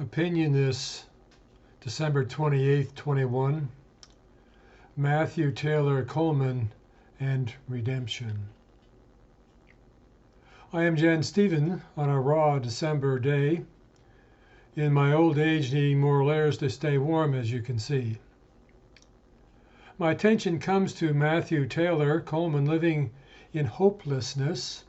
Opinion this December 28th, 21. Matthew Taylor Coleman and Redemption. I am Jan Stephen on a raw December day, in my old age needing more layers to stay warm, as you can see. My attention comes to Matthew Taylor Coleman living in hopelessness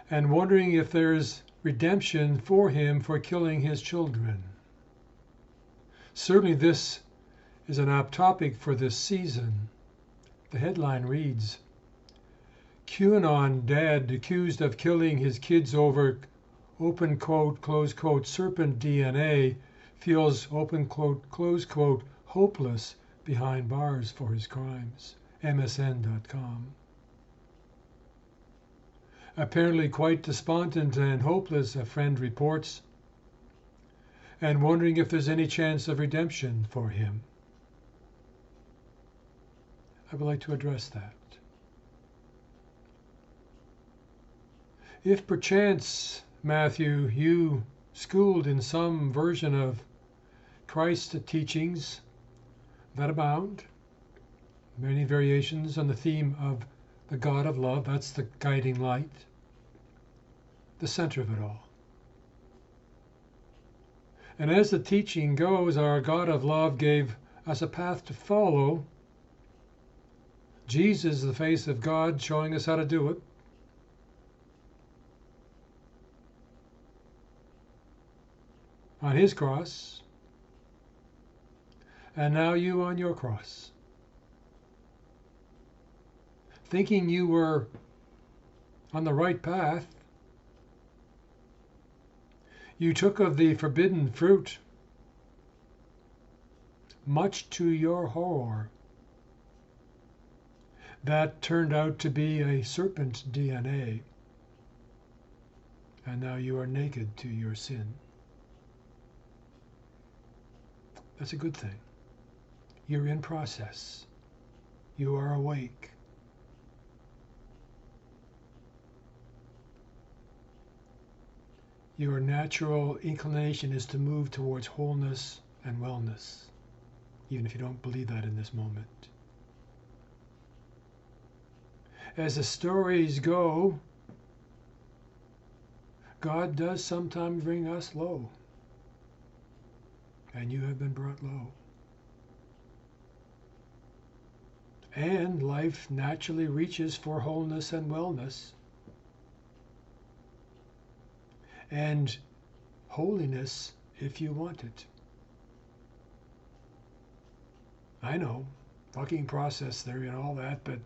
and wondering if there's redemption for him for killing his children. Certainly this is an apt topic for this season. The headline reads, QAnon dad accused of killing his kids over open quote, close quote, serpent DNA feels open quote, close quote, hopeless behind bars for his crimes. MSN.com. Apparently quite despondent and hopeless, a friend reports, and wondering if there's any chance of redemption for him. I would like to address that. If perchance, Matthew, you schooled in some version of Christ's teachings that abound, many variations on the theme of the God of love, that's the guiding light, the center of it all. And as the teaching goes, our God of love gave us a path to follow. Jesus, the face of God, showing us how to do it. On his cross, and now you on your cross. Thinking you were on the right path, you took of the forbidden fruit, much to your horror. That turned out to be a serpent DNA, and now you are naked to your sin. That's a good thing. You're in process. You are awake. Your natural inclination is to move towards wholeness and wellness, even if you don't believe that in this moment. As the stories go, God does sometimes bring us low, and you have been brought low. And life naturally reaches for wholeness and wellness, and holiness if you want it. I know, fucking process theory and all that, but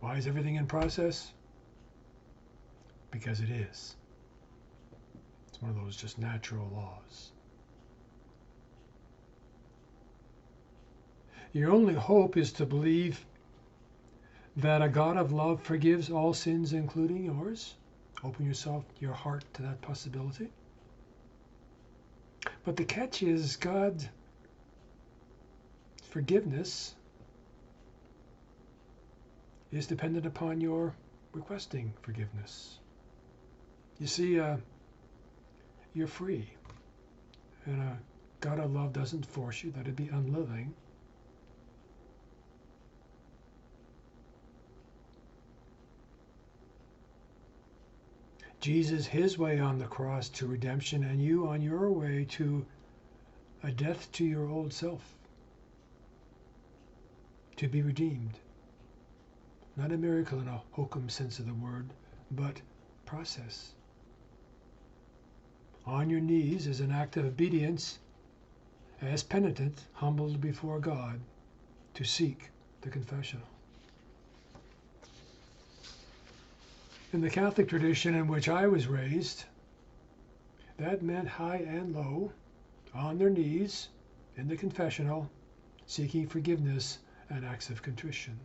why is everything in process? Because it is. It's one of those just natural laws. Your only hope is to believe that a God of love forgives all sins, including yours. Open your heart to that possibility. But the catch is God's forgiveness is dependent upon your requesting forgiveness. You see, you're free. And a God of love doesn't force you. That'd be unloving. Jesus, his way on the cross to redemption, and you on your way to a death to your old self, to be redeemed. Not a miracle in a hokum sense of the word, but process. On your knees as an act of obedience, as penitent, humbled before God, to seek the confessional. In the Catholic tradition in which I was raised, that meant high and low, on their knees, in the confessional, seeking forgiveness and acts of contrition.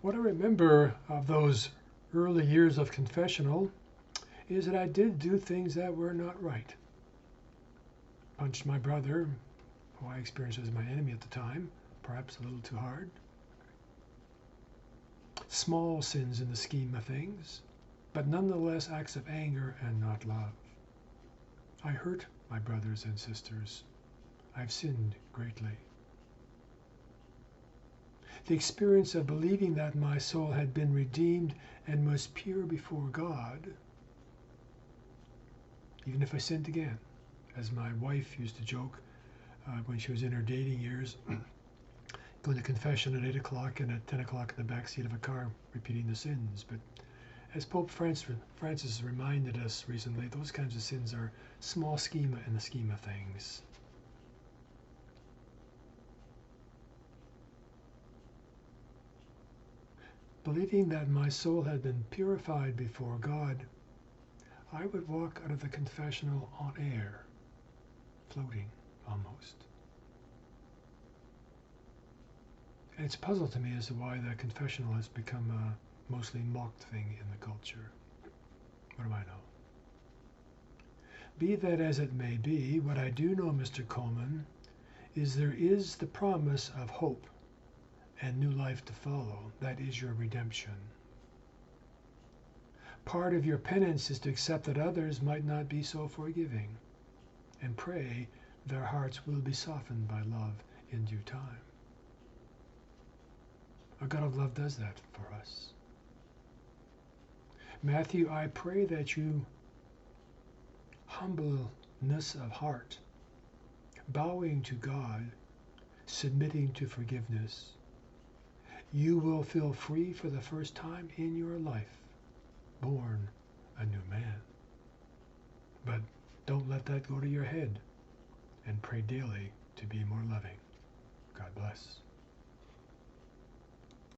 What I remember of those early years of confessional is that I did do things that were not right. Punched my brother, who I experienced as my enemy at the time, perhaps a little too hard. Small sins in the scheme of things. but nonetheless acts of anger and not love. I hurt my brothers and sisters. I've sinned greatly. The experience of believing that my soul had been redeemed and was pure before God, even if I sinned again, as my wife used to joke when she was in her dating years, going to confession at 8 o'clock and at 10 o'clock in the back seat of a car repeating the sins. But as Pope Francis reminded us recently, those kinds of sins are small schema in the scheme of things. Believing that my soul had been purified before God, I would walk out of the confessional on air, floating almost. And it's a puzzle to me as to why the confessional has become a mostly mocked thing in the culture. What do I know? Be that as it may be, what I do know, Mr. Coleman, is there is the promise of hope and new life to follow. That is your redemption. Part of your penance is to accept that others might not be so forgiving, and pray their hearts will be softened by love in due time. A God of love does that for us. Matthew, I pray that you, humbleness of heart, bowing to God, submitting to forgiveness, you will feel free for the first time in your life, born a new man. But don't let that go to your head, and pray daily to be more loving. God bless.